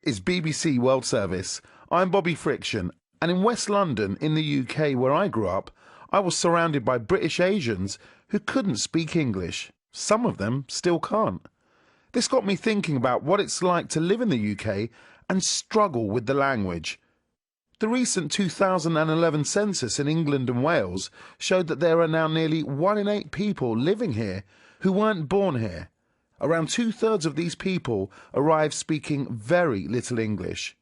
Is BBC World Service. I'm Bobby Friction, and in West London, in the UK where I grew up, I was surrounded by British Asians who couldn't speak English. Some of them still can't. This got me thinking about what it's like to live in the UK and struggle with the language. The recent 2011 census in England and Wales showed that there are now nearly 1 in 8 people living here who weren't born here. Around 2/3 of these people arrived speaking very little English.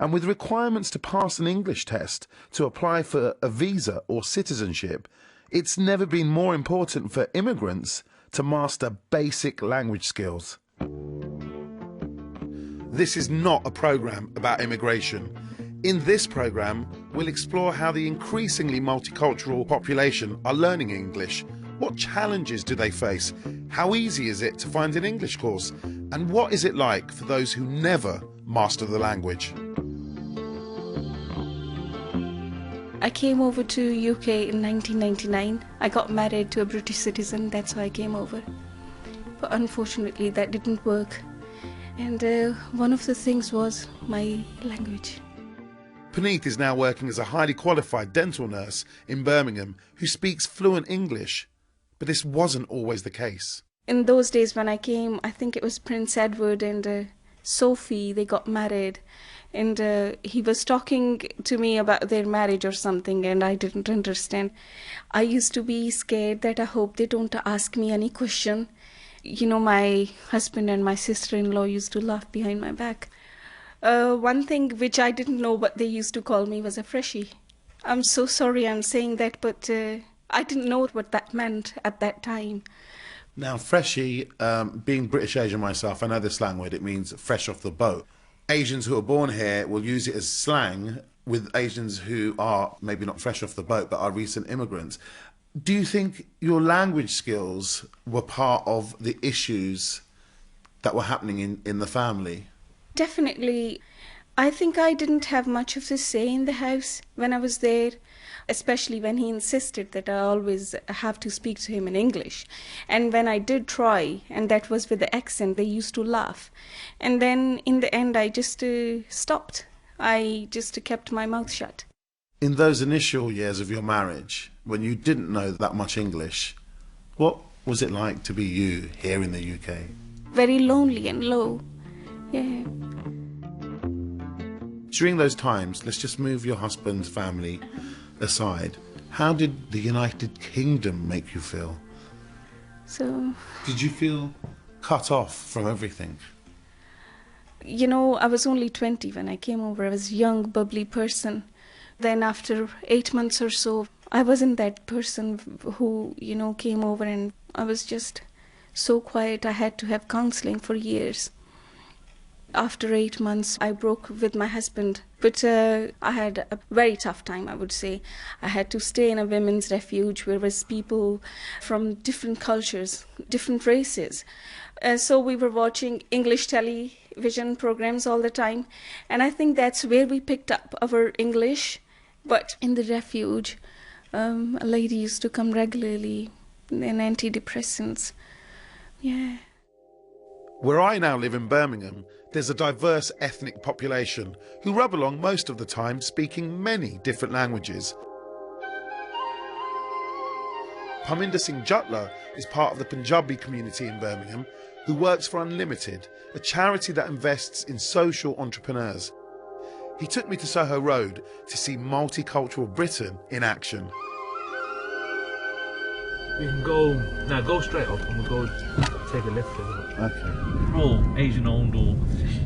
And with requirements to pass an English test to apply for a visa or citizenship, it's never been more important for immigrants to master basic language skills. This is not a programme about immigration. In this programme, we'll explore how the increasingly multicultural population are learning English. What challenges do they face? How easy is it to find an English course? And what is it like for those who never master the language? I came over to UK in 1999. I got married to a British citizen, that's why I came over. But unfortunately that didn't work. And one of the things was my language. Puneeth is now working as a highly qualified dental nurse in Birmingham who speaks fluent English. But this wasn't always the case. In those days when I came, I think it was Prince Edward and Sophie, they got married. And he was talking to me about their marriage or something, and I didn't understand. I used to be scared that I hope they don't ask me any question. You know, my husband and my sister-in-law used to laugh behind my back. One thing which I didn't know what they used to call me was a freshie. I'm so sorry I'm saying that, but I didn't know what that meant at that time. Now, freshie, being British Asian myself, I know the slang word, it means fresh off the boat. Asians who are born here will use it as slang with Asians who are maybe not fresh off the boat but are recent immigrants. Do you think your language skills were part of the issues that were happening in the family? Definitely. I think I didn't have much of a say in the house when I was there, especially when he insisted that I always have to speak to him in English. And when I did try, and that was with the accent, they used to laugh. And then in the end I just stopped. I just kept my mouth shut. In those initial years of your marriage, when you didn't know that much English, what was it like to be you here in the UK? Very lonely and low, yeah. During those times, let's just move your husband's family aside. How did the United Kingdom make you feel? So, did you feel cut off from everything? You know, I was only 20 when I came over. I was a young, bubbly person. Then after 8 months or so, I wasn't that person who, you know, came over, and I was just so quiet. I had to have counselling for years. After 8 months, I broke with my husband, but I had a very tough time, I would say. I had to stay in a women's refuge where was people from different cultures, different races. So we were watching English television programs all the time, and I think that's where we picked up our English. But in the refuge, a lady used to come regularly, and antidepressants, yeah. Where I now live in Birmingham, there's a diverse ethnic population who rub along most of the time speaking many different languages. Parminder Singh Jutla is part of the Punjabi community in Birmingham who works for Unlimited, a charity that invests in social entrepreneurs. He took me to Soho Road to see multicultural Britain in action. We can go straight up and we'll go take a left. Okay. All Asian-owned or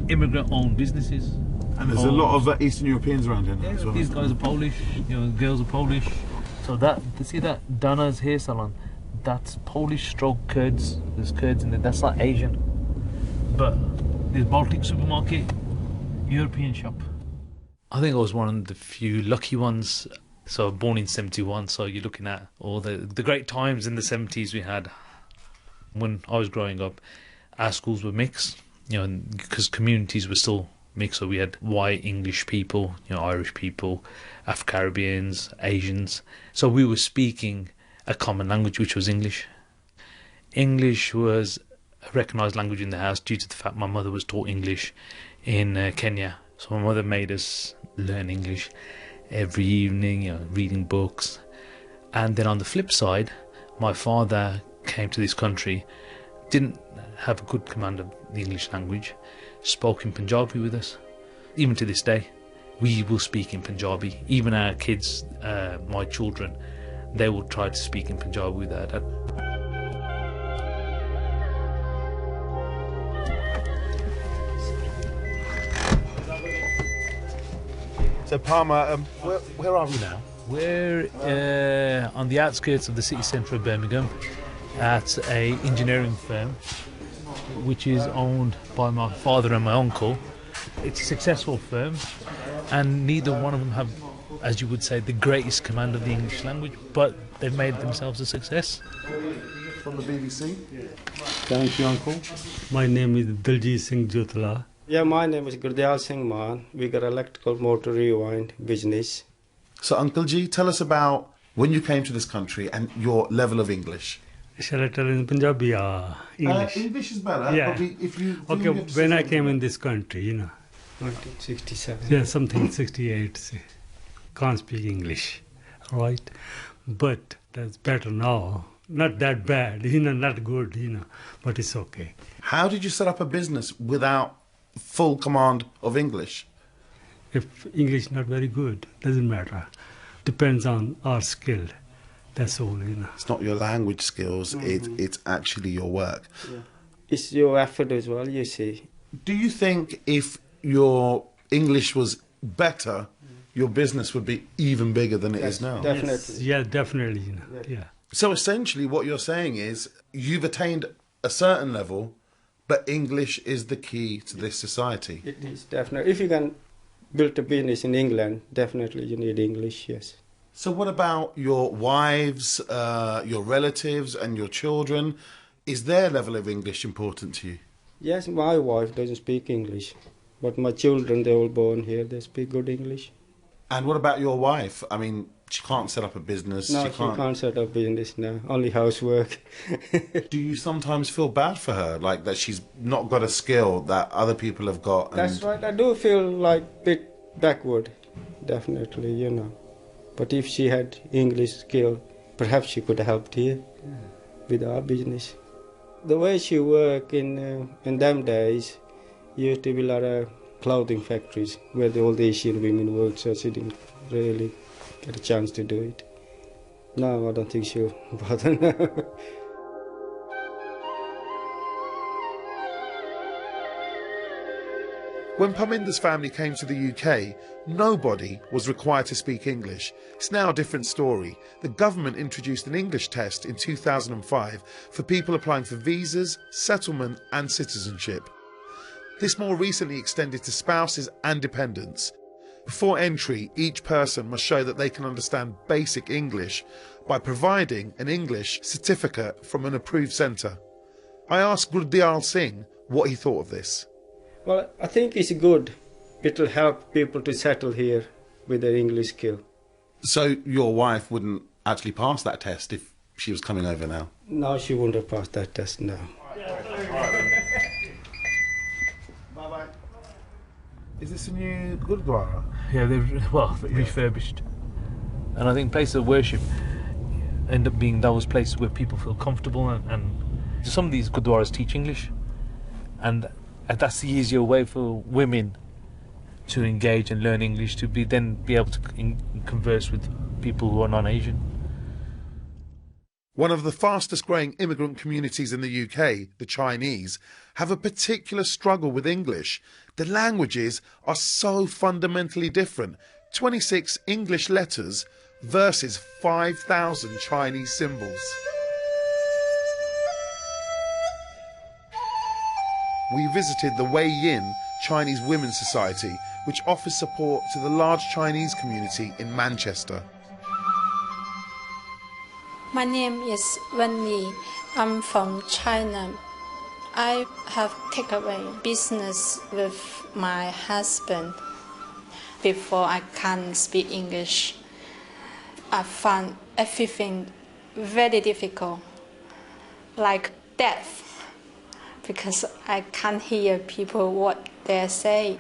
immigrant-owned businesses. And there's a lot of Eastern Europeans around here now as well. These guys are Polish, you know, the girls are Polish. So that, see that Dana's hair salon, that's Polish stroke Kurds. There's Kurds in there, that's not Asian. But there's Baltic supermarket, European shop. I think I was one of the few lucky ones. So born in 71, so you're looking at all the great times in the 70s we had. When I was growing up, our schools were mixed, you know, because communities were still mixed. So we had white English people, you know, Irish people, Afro-Caribbeans, Asians. So we were speaking a common language, which was English. English was a recognised language in the house due to the fact my mother was taught English. in Kenya. So my mother made us learn English every evening, reading books. And then on the flip side, my father came to this country, didn't have a good command of the English language, spoke in Punjabi with us. Even to this day, we will speak in Punjabi. Even our kids, my children, they will try to speak in Punjabi with our dad. So Palmer, where are we now? We're on the outskirts of the city centre of Birmingham at a engineering firm which is owned by my father and my uncle. It's a successful firm, and neither one of them have, as you would say, the greatest command of the English language, but they've made themselves a success. From the BBC? Thank you, Uncle. My name is Diljit Singh Jutla. Yeah, my name is Gurdial Singh Man. We got electrical motor rewind business. So Uncle G, tell us about when you came to this country and your level of English. Shall I tell in Punjabi? English. English is better. Yeah. If you Okay, when I came in this country, 1967. yeah, something 68, can't speak English, right? But that's better now. Not that bad, not good, but it's okay. How did you set up a business without full command of English? If English not very good, doesn't matter. Depends on our skill. That's all, It's not your language skills, it's actually your work. Yeah. It's your effort as well, you see. Do you think if your English was better, your business would be even bigger than it is now? Definitely. Yes, yeah, definitely, yeah. So essentially what you're saying is you've attained a certain level, but English is the key to this society. It is definitely. If you can build a business in England, definitely you need English, yes. So what about your wives, your relatives and your children? Is their level of English important to you? Yes, my wife doesn't speak English, but my children, they're all born here, they speak good English. And what about your wife? I mean, she can't set up a business. No, she can't set up business now, only housework. Do you sometimes feel bad for her, like that she's not got a skill that other people have got? That's right, I do feel like a bit backward, definitely, But if she had English skill, perhaps she could have helped here with our business. The way she worked in them days, used to be a lot of clothing factories where all the Asian women worked, so she didn't really get a chance to do it. No, I don't think she'll bother now. When Parminder's family came to the UK, nobody was required to speak English. It's now a different story. The government introduced an English test in 2005 for people applying for visas, settlement and citizenship. This more recently extended to spouses and dependents. Before entry, each person must show that they can understand basic English by providing an English certificate from an approved centre. I asked Gurdial Singh what he thought of this. Well, I think it's good. It'll help people to settle here with their English skill. So your wife wouldn't actually pass that test if she was coming over now? No, she wouldn't have passed that test now. Bye-bye. Is this a new Gurdwara? Yeah, they've refurbished. And I think places of worship end up being those places where people feel comfortable, and some of these Gurdwaras teach English, and that's the easier way for women to engage and learn English, to be able to converse with people who are non-Asian. One of the fastest growing immigrant communities in the UK, the Chinese, have a particular struggle with English. The languages are so fundamentally different. 26 English letters versus 5,000 Chinese symbols. We visited the Wei Yin Chinese Women's Society, which offers support to the large Chinese community in Manchester. My name is Wen Li. I'm from China. I have takeaway business with my husband. Before I can't speak English, I found everything very difficult, like death. because I can't hear people what they say.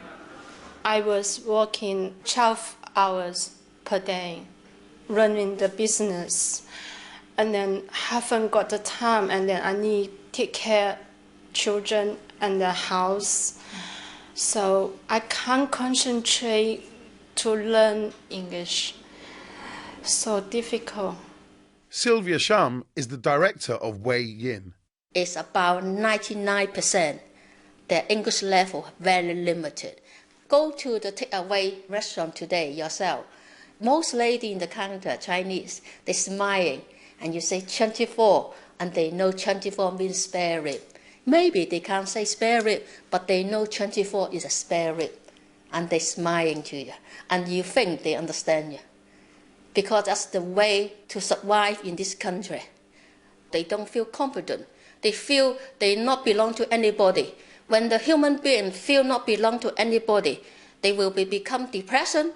I was working 12 hours per day, running the business, and then haven't got the time, and then I need to take care of children and the house. So I can't concentrate to learn English. So difficult. Sylvia Shum is the director of Wei Yin. It's about 99%. Their English level very limited. Go to the takeaway restaurant today yourself. Most lady in the counter, Chinese, they smiling, and you say 24, and they know 24 means spare rib. Maybe they can't say spare rib, but they know 24 is a spare rib, and they smiling to you, and you think they understand you. Because that's the way to survive in this country. They don't feel confident. They feel they not belong to anybody. When the human being feel not belong to anybody, they will become depression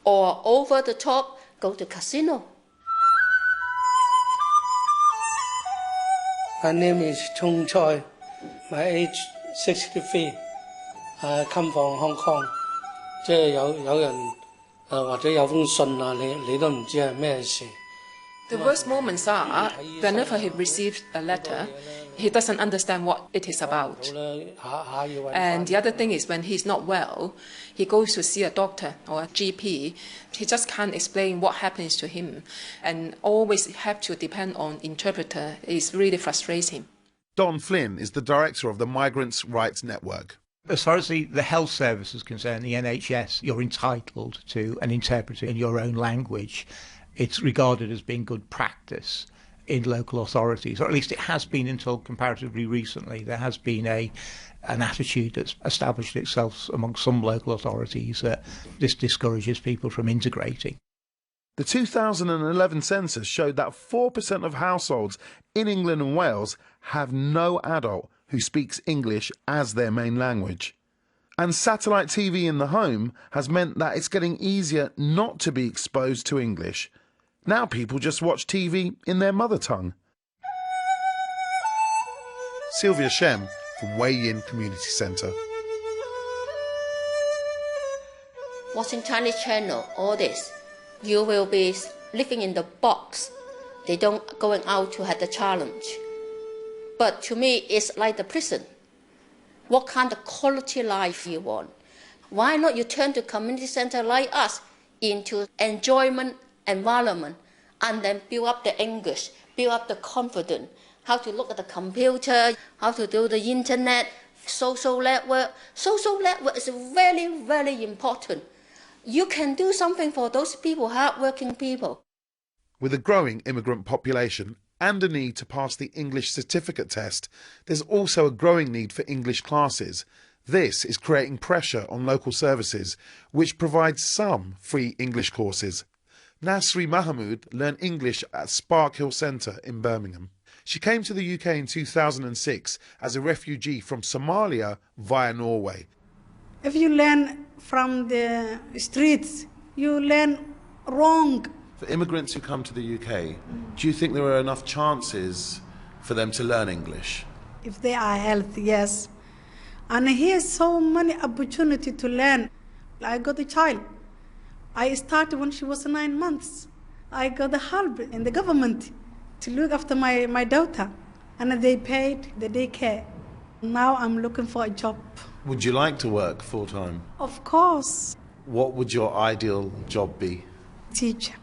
or over the top, go to casino. My name is Chung Choi. My age 63. I come from Hong Kong. 即係有人或者有封信啊，你都唔知係咩事。The worst moments are whenever he receives a letter, he doesn't understand what it is about. And the other thing is when he's not well, he goes to see a doctor or a GP. He just can't explain what happens to him and always have to depend on interpreter. It's really frustrating. Don Flynn is the director of the Migrants' Rights Network. As far as the health service is concerned, the NHS, you're entitled to an interpreter in your own language. It's regarded as being good practice in local authorities, or at least it has been until comparatively recently. There has been an attitude that's established itself among some local authorities that this discourages people from integrating. The 2011 census showed that 4% of households in England and Wales have no adult who speaks English as their main language. And satellite TV in the home has meant that it's getting easier not to be exposed to English. Now people just watch TV in their mother tongue. Sylvia Shem from Wei Yin Community Centre. Watching Chinese channel, all this, you will be living in the box. They don't going out to have the challenge. But to me, it's like the prison. What kind of quality life you want? Why not you turn to community center like us into enjoyment environment and then build up the English, build up the confidence, how to look at the computer, how to do the internet, social network. Social network is very, very important. You can do something for those people, hard-working people. With a growing immigrant population and a need to pass the English certificate test, there's also a growing need for English classes. This is creating pressure on local services, which provide some free English courses. Nasri Mahmood learned English at Spark Hill Centre in Birmingham. She came to the UK in 2006 as a refugee from Somalia via Norway. If you learn from the streets, you learn wrong. For immigrants who come to the UK, do you think there are enough chances for them to learn English? If they are healthy, yes. And here's so many opportunity to learn. I got a child. I started when she was 9 months. I got the help in the government to look after my daughter. And they paid the daycare. Now I'm looking for a job. Would you like to work full-time? Of course. What would your ideal job be? Teacher.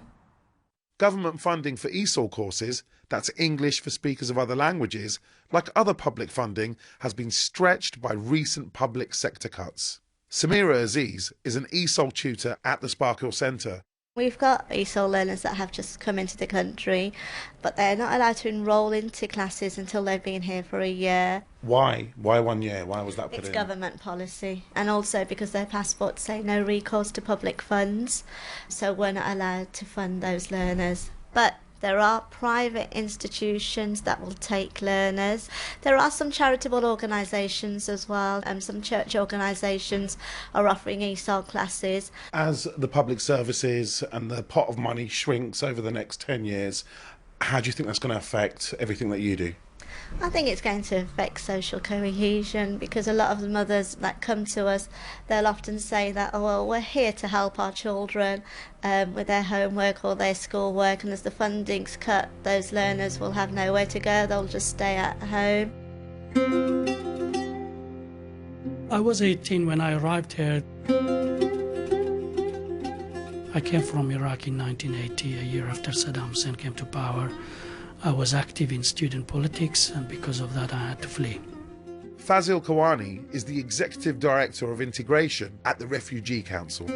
Government funding for ESOL courses, that's English for speakers of other languages, like other public funding, has been stretched by recent public sector cuts. Samira Aziz is an ESOL tutor at the Spark Hill Centre. We've got ESOL learners that have just come into the country, but they're not allowed to enrol into classes until they've been here for a year. Why? Why 1 year? Why was that put in? It's government policy, and also because their passports say no recourse to public funds, so we're not allowed to fund those learners. But there are private institutions that will take learners. There are some charitable organisations as well, and some church organisations are offering ESOL classes. As the public services and the pot of money shrinks over the next 10 years, how do you think that's going to affect everything that you do? I think it's going to affect social cohesion, because a lot of the mothers that come to us, they'll often say that, oh, well, we're here to help our children with their homework or their schoolwork, and as the funding's cut, those learners will have nowhere to go, they'll just stay at home. I was 18 when I arrived here. I came from Iraq in 1980, a year after Saddam Hussein came to power. I was active in student politics, and because of that I had to flee. Fazil Kawani is the Executive Director of Integration at the Refugee Council.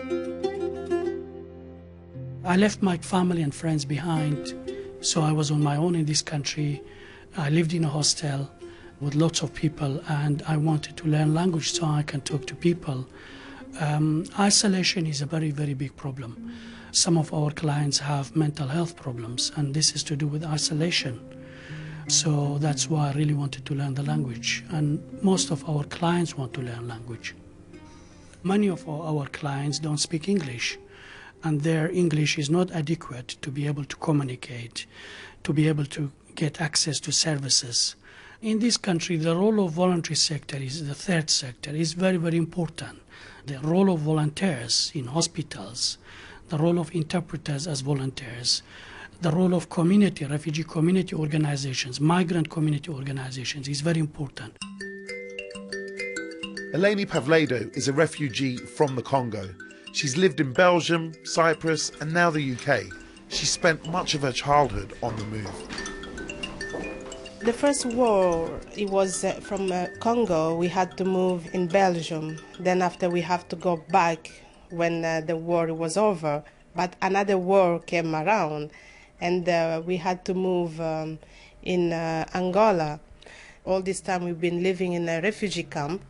I left my family and friends behind, so I was on my own in this country. I lived in a hostel with lots of people, and I wanted to learn language so I can talk to people. Isolation is a very, very big problem. Some of our clients have mental health problems, and this is to do with isolation. So that's why I really wanted to learn the language, and most of our clients want to learn language. Many of our clients don't speak English, and their English is not adequate to be able to communicate, to be able to get access to services. In this country, the role of voluntary sector, is the third sector, is very, very important. The role of volunteers in hospitals, the role of interpreters as volunteers, the role of community, refugee community organizations, migrant community organizations is very important. Eleni Pavlado is a refugee from the Congo. She's lived in Belgium, Cyprus and now the UK. She spent much of her childhood on the move. The first war, it was from Congo. We had to move in Belgium. Then after we have to go back when the war was over. But another war came around, and we had to move in Angola. All this time we've been living in a refugee camp.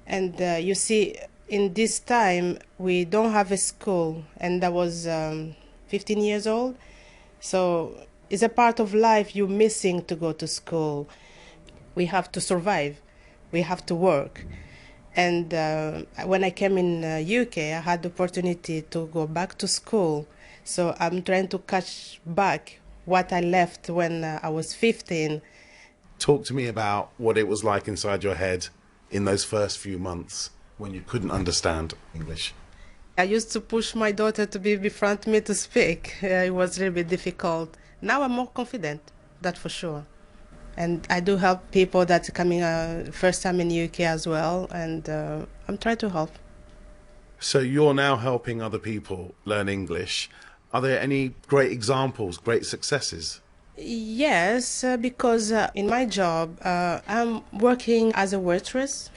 And you see, in this time we don't have a school, and I was 15 years old. So it's a part of life you're missing to go to school. We have to survive. We have to work. And when I came in UK, I had the opportunity to go back to school. So I'm trying to catch back what I left when I was 15. Talk to me about what it was like inside your head in those first few months when you couldn't understand English. I used to push my daughter to be befront me to speak. It was really difficult. Now I'm more confident, that's for sure. And I do help people that are coming first time in the UK as well, and I'm trying to help. So you're now helping other people learn English. Are there any great examples, great successes? Yes, because in my job, I'm working as a waitress.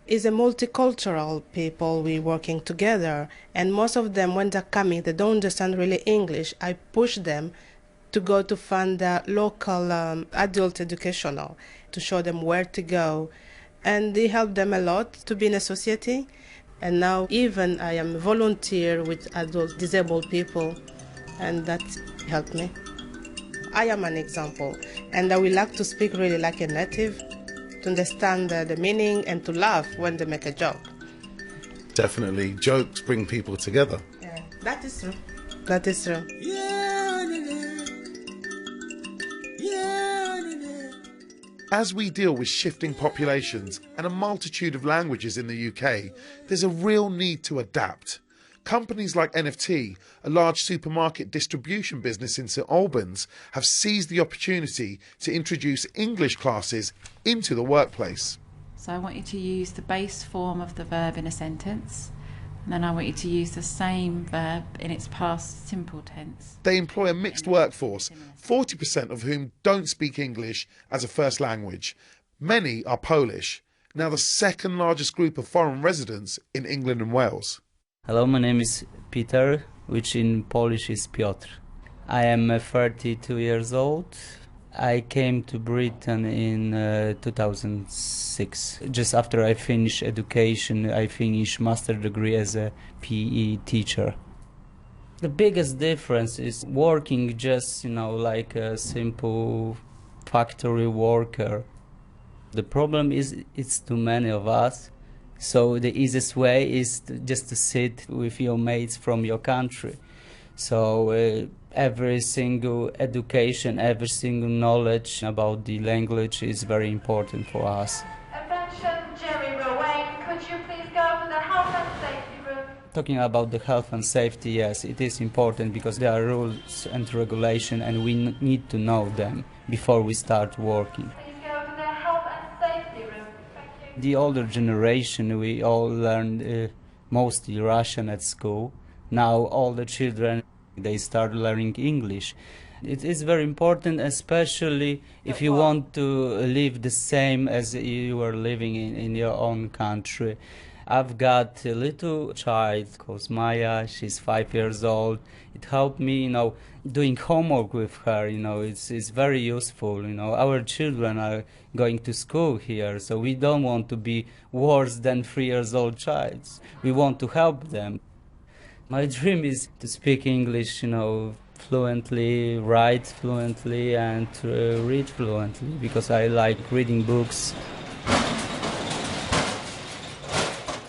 It's a multicultural people we're working together, and most of them, when they're coming, they don't understand really English. I push them to go to find the local adult educational, to show them where to go. And they help them a lot to be in a society. And now even I am a volunteer with adult disabled people, and that helped me. I am an example, and I would like to speak really like a native, to understand the meaning and to laugh when they make a joke. Definitely, jokes bring people together. Yeah, that is true. That is true. As we deal with shifting populations and a multitude of languages in the UK, there's a real need to adapt. Companies like NFT, a large supermarket distribution business in St Albans, have seized the opportunity to introduce English classes into the workplace. So I want you to use the base form of the verb in a sentence, and then I want you to use the same verb in its past simple tense. They employ a mixed workforce, 40% of whom don't speak English as a first language. Many are Polish, now the second largest group of foreign residents in England and Wales. Hello, my name is Peter, which in Polish is Piotr. I am 32 years old. I came to Britain in 2006. Just after I finished education, I finished master degree as a PE teacher. The biggest difference is working just, like a simple factory worker. The problem is it's too many of us. So the easiest way is just to sit with your mates from your country. So every single education, every single knowledge about the language is very important for us. Attention, Jerry Rowan, could you please go to the health and safety room? Talking about the health and safety, yes, it is important because there are rules and regulation and we need to know them before we start working. Please go to the health and safety room. Thank you. The older generation, we all learned mostly Russian at school. Now all the children, they start learning English. It is very important, especially if you want to live the same as you are living in your own country. I've got a little child called Maya, she's 5 years old. It helped me, doing homework with her, it's very useful. Our children are going to school here, so we don't want to be worse than 3 years old child. We want to help them. My dream is to speak English, fluently, write fluently, and read fluently, because I like reading books.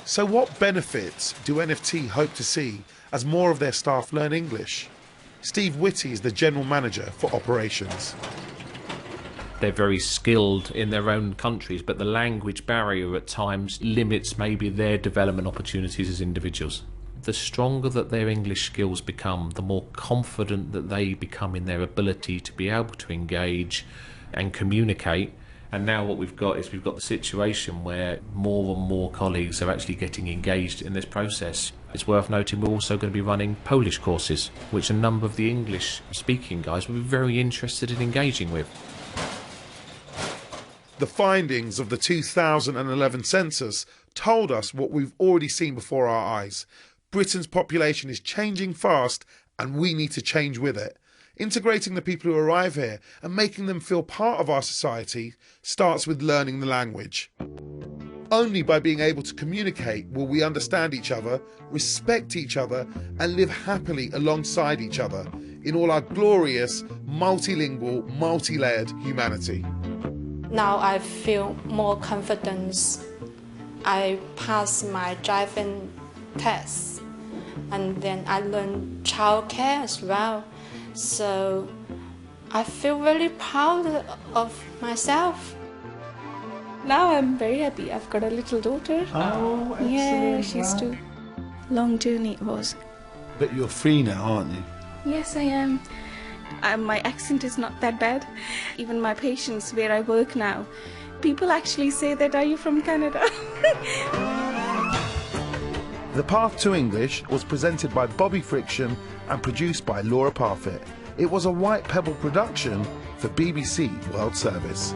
So what benefits do NFT hope to see as more of their staff learn English? Steve Whitty is the General Manager for Operations. They're very skilled in their own countries, but the language barrier at times limits maybe their development opportunities as individuals. The stronger that their English skills become, the more confident that they become in their ability to be able to engage and communicate. And now what we've got is we've got the situation where more and more colleagues are actually getting engaged in this process. It's worth noting we're also going to be running Polish courses, which a number of the English speaking guys will be very interested in engaging with. The findings of the 2011 census told us what we've already seen before our eyes. Britain's population is changing fast and we need to change with it. Integrating the people who arrive here and making them feel part of our society starts with learning the language. Only by being able to communicate will we understand each other, respect each other, and live happily alongside each other in all our glorious, multilingual, multi-layered humanity. Now I feel more confidence. I passed my driving test, and then I learned childcare as well. So I feel very proud of myself. Now I'm very happy. I've got a little daughter. Oh, excellent. Yeah, she's 2. Long journey it was. But you're free now, aren't you? Yes, I am. My accent is not that bad. Even my patients where I work now, people actually say that, "Are you from Canada?" The Path to English was presented by Bobby Friction and produced by Laura Parfitt. It was a White Pebble production for BBC World Service.